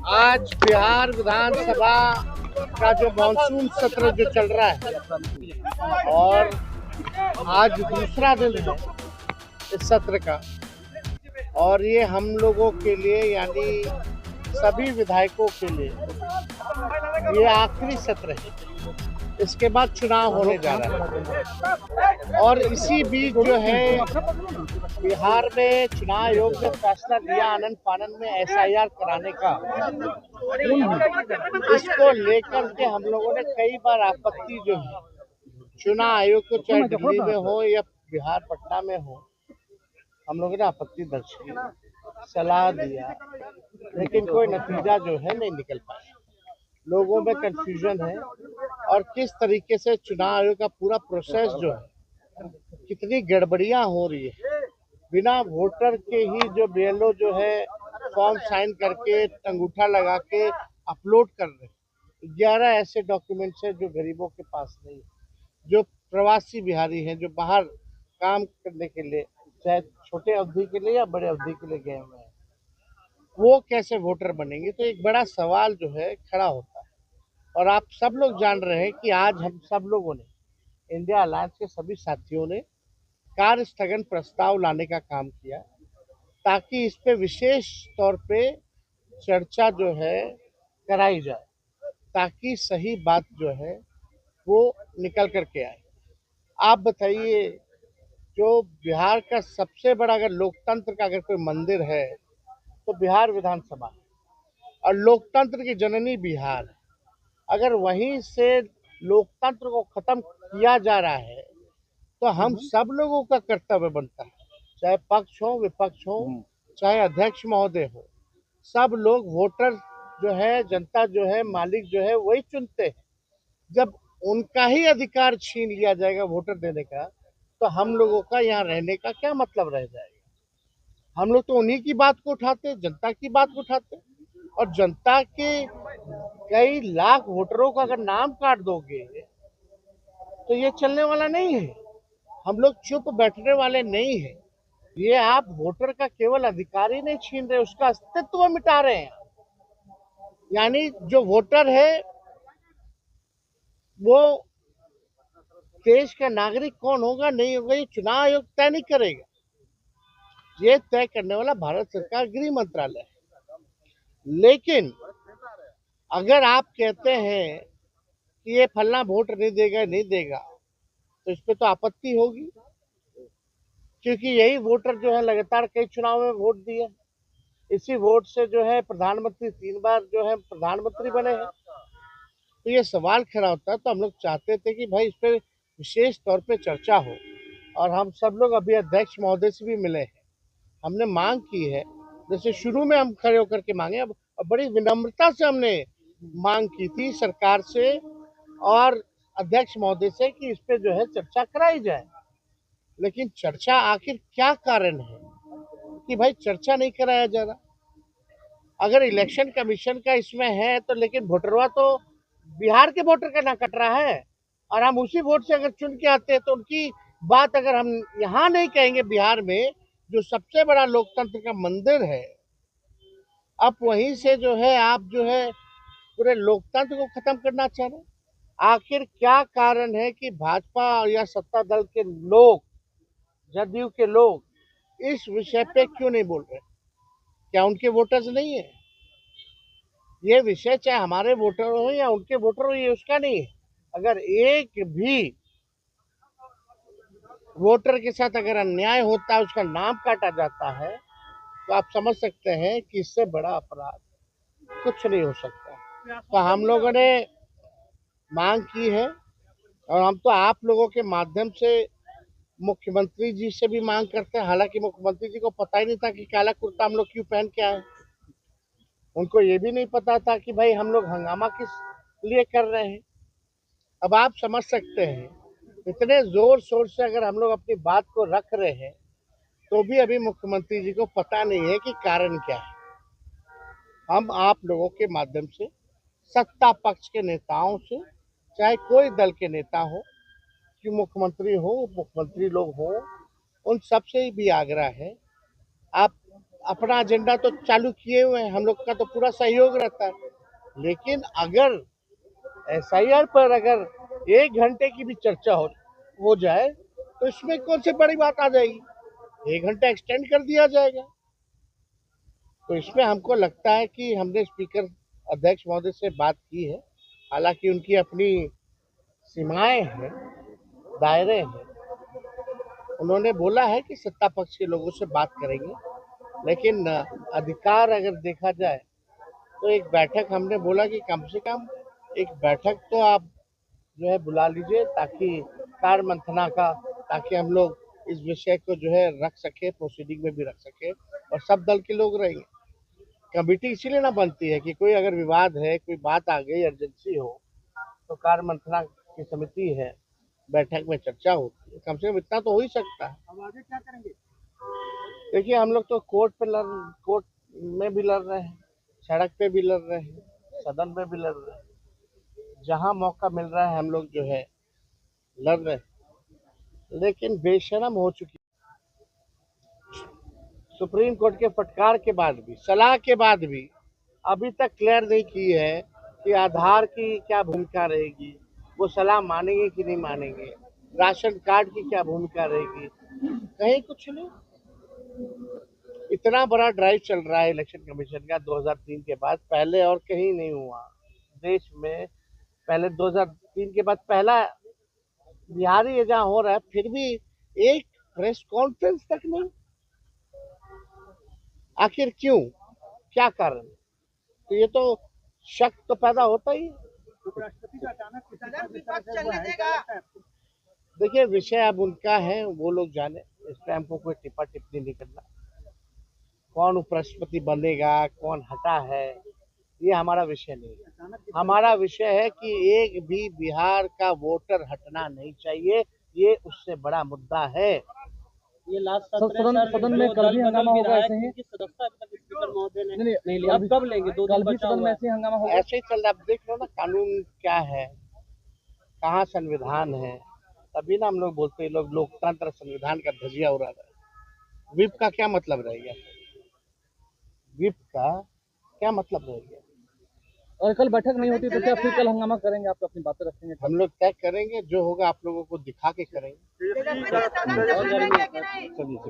आज बिहार विधानसभा का जो मानसून सत्र जो चल रहा है और आज दूसरा दिन है इस सत्र का, और ये हम लोगों के लिए यानी सभी विधायकों के लिए ये आखिरी सत्र है। इसके बाद चुनाव होने जा रहा है और इसी बीच जो है बिहार में चुनाव आयोग ने फैसला लिया आनन फानन में एसआईआर कराने का। इसको लेकर के हम लोगों ने कई बार आपत्ति जो है चुनाव आयोग को, चाहे दिल्ली में हो या बिहार पटना में हो, हम लोगों ने आपत्ति दर्ज की, सलाह दिया, लेकिन कोई नतीजा जो है नहीं निकल पाया। लोगों में कंफ्यूजन है और किस तरीके से चुनाव आयोग का पूरा प्रोसेस जो है कितनी गड़बड़ियां हो रही है। बिना वोटर के ही जो बीएलओ जो है फॉर्म साइन करके अंगूठा लगा के अपलोड कर रहे हैं। 11 ऐसे डॉक्यूमेंट्स हैं जो गरीबों के पास नहीं है, जो प्रवासी बिहारी हैं, जो बाहर काम करने के लिए, चाहे छोटे अवधि के लिए या बड़े अवधि के लिए गए हुए हैं, वो कैसे वोटर बनेंगे। तो एक बड़ा सवाल जो है खड़ा होता है। और आप सब लोग जान रहे हैं कि आज हम सब लोगों ने, इंडिया अलायंस के सभी साथियों ने कार्य स्थगन प्रस्ताव लाने का काम किया ताकि इस पे विशेष तौर पे चर्चा जो है कराई जाए, ताकि सही बात जो है वो निकल करके आए। आप बताइए, जो बिहार का सबसे बड़ा अगर लोकतंत्र का अगर कोई मंदिर है तो बिहार विधानसभा है और लोकतंत्र की जननी बिहार है। अगर वहीं से लोकतंत्र को खत्म किया जा रहा है तो हम सब लोगों का कर्तव्य बनता है, चाहे पक्ष हो विपक्ष हो, चाहे अध्यक्ष महोदय हो, सब लोग वोटर जो है, जनता जो है, मालिक जो है वही चुनते हैं। जब उनका ही अधिकार छीन लिया जाएगा वोटर देने का, तो हम लोगों का यहाँ रहने का क्या मतलब रह जाएगा। हम लोग तो उन्हीं की बात को उठाते, जनता की बात को उठाते, और जनता के कई लाख वोटरों का अगर नाम काट दोगे तो ये चलने वाला नहीं है। हम लोग चुप बैठने वाले नहीं है। ये आप वोटर का केवल अधिकार ही नहीं छीन रहे, उसका अस्तित्व मिटा रहे हैं। यानी जो वोटर है वो देश का नागरिक कौन होगा नहीं होगा ये चुनाव आयोग तय नहीं करेगा। ये तय करने वाला भारत सरकार गृह मंत्रालय है। लेकिन अगर आप कहते हैं कि ये फलना वोट नहीं देगा तो इस पे तो आपत्ति होगी, क्योंकि यही वोटर जो है लगातार कई चुनाव में वोट दिए, इसी वोट से जो है प्रधानमंत्री 3 बार जो है प्रधानमंत्री बने हैं। तो ये सवाल खड़ा होता है। तो हम लोग चाहते थे कि भाई इस पर विशेष तौर पे चर्चा हो, और हम सब लोग अभी अध्यक्ष महोदय से भी मिले हैं। हमने मांग की है, जैसे शुरू में हम खड़े होकर के मांगे, अब बड़ी विनम्रता से हमने मांग की थी सरकार से और अध्यक्ष महोदय से कि इस पे जो है चर्चा कराई जाए। लेकिन चर्चा आखिर क्या कारण है कि भाई चर्चा नहीं कराया जा रहा। अगर इलेक्शन कमीशन का इसमें है तो, लेकिन वोटरवा तो बिहार के वोटर का ना कट रहा है, और हम उसी वोट से अगर चुन के आते हैं तो उनकी बात अगर हम यहाँ नहीं कहेंगे, बिहार में जो सबसे बड़ा लोकतंत्र का मंदिर है, अब वहीं से जो है आप जो है पूरे लोकतंत्र को खत्म करना चाह रहे हैं। आखिर क्या कारण है कि भाजपा या सत्ता दल के लोग, जदयू के लोग इस विषय पे क्यों नहीं बोल रहे? क्या उनके वोटर्स नहीं है? ये विषय चाहे हमारे वोटर हो या उनके वोटर हो, ये उसका नहीं है। अगर एक भी वोटर के साथ अगर अन्याय होता है, उसका नाम काटा जाता है, तो आप समझ सकते हैं कि इससे बड़ा अपराध कुछ नहीं हो सकता। तो हम लोगों ने मांग की है, और हम तो आप लोगों के माध्यम से मुख्यमंत्री जी से भी मांग करते हैं। हालांकि मुख्यमंत्री जी को पता ही नहीं था कि काला कुर्ता हम लोग क्यों पहन के आए। उनको ये भी नहीं पता था कि भाई हम लोग हंगामा किस लिए कर रहे हैं। अब आप समझ सकते हैं, इतने जोर शोर से अगर हम लोग अपनी बात को रख रहे हैं तो भी अभी मुख्यमंत्री जी को पता नहीं है कि कारण क्या है। हम आप लोगों के माध्यम से सत्ता पक्ष के नेताओं से, चाहे कोई दल के नेता हो, कि मुख्यमंत्री हो, मुख्यमंत्री लोग हो, उन सबसे भी आग्रह है, आप अपना एजेंडा तो चालू किए हुए हैं, हम लोग का तो पूरा सहयोग रहता है। लेकिन अगर एसआईआर पर अगर 1 घंटे की भी चर्चा हो जाए तो इसमें कौन सी बड़ी बात आ जाएगी, 1 घंटा एक्सटेंड कर दिया जाएगा। तो इसमें हमको लगता है कि हमने स्पीकर अध्यक्ष महोदय से बात की है, हालांकि उनकी अपनी सीमाएं हैं, दायरे हैं। उन्होंने बोला है कि सत्ता पक्ष के लोगों से बात करेंगे, लेकिन अधिकार अगर देखा जाए तो एक बैठक हमने बोला कि कम से कम एक बैठक तो आप जो है बुला लीजिए, ताकि कार्य मंथना का, ताकि हम लोग इस विषय को जो है रख सके, प्रोसीडिंग में भी रख सके और सब दल के लोग रहेंगे। कमेटी इसीलिए ना बनती है कि कोई अगर विवाद है, कोई बात आ गई, इमरजेंसी हो, तो कार्य मंत्रणा की समिति है, बैठक में चर्चा होती है। कम से कम इतना तो हो ही सकता है। अब आगे क्या करेंगे? देखिए, हम लोग तो कोर्ट में भी लड़ रहे हैं, सड़क पे भी लड़ रहे हैं, सदन में भी लड़ रहे हैं। जहां मौका मिल रहा है हम लोग जो है लड़ रहे हैं। लेकिन बेशरम हो चुकी, सुप्रीम कोर्ट के फटकार के बाद भी, सलाह के बाद भी अभी तक क्लियर नहीं की है कि आधार की क्या भूमिका रहेगी, वो सलाह मानेंगे कि नहीं मानेंगे, राशन कार्ड की क्या भूमिका रहेगी, कहीं कुछ नहीं। इतना बड़ा ड्राइव चल रहा है इलेक्शन कमीशन का 2003 के बाद, पहले और कहीं नहीं हुआ देश में। पहले 2003 के बाद पहला बिहार ही जहाँ हो रहा है, फिर भी एक प्रेस कॉन्फ्रेंस तक नहीं। आखिर क्यों, क्या कारण? तो ये तो शक तो पैदा होता ही है। उपराष्ट्रपति का अचानक देखिए, विषय अब उनका है, वो लोग जाने, इस पे हमको कोई टिप्पा टिप्पणी नहीं करना। कौन उपराष्ट्रपति बनेगा, कौन हटा है, ये हमारा विषय नहीं है। हमारा विषय है कि एक भी बिहार का वोटर हटना नहीं चाहिए, ये उससे बड़ा मुद्दा है। ये लास्ट सदन में कल भी हंगामा होगा ऐसे ही? सदस्यता अभी तक स्पीकर महोदय ने नहीं लिया, अब कब लेंगे? 2 दिन बचा हुआ है। ऐसे हंगामा होगा? ऐसे ही चल रहा है। अब देख लो ना कानून क्या है, कहाँ संविधान है, तभी ना हम लोग बोलते हैं लोग लोकतंत्र संविधान का धजिया उड़ा रहा है। विप का क्या मतलब रहेगा, विप का क्या मतलब रहेगा? और कल बैठक नहीं होती तो क्या फिर कल हंगामा करेंगे? आप अपनी बातें रखेंगे? हम लोग तय करेंगे, जो होगा आप लोगों को दिखा के करेंगे। चलिए।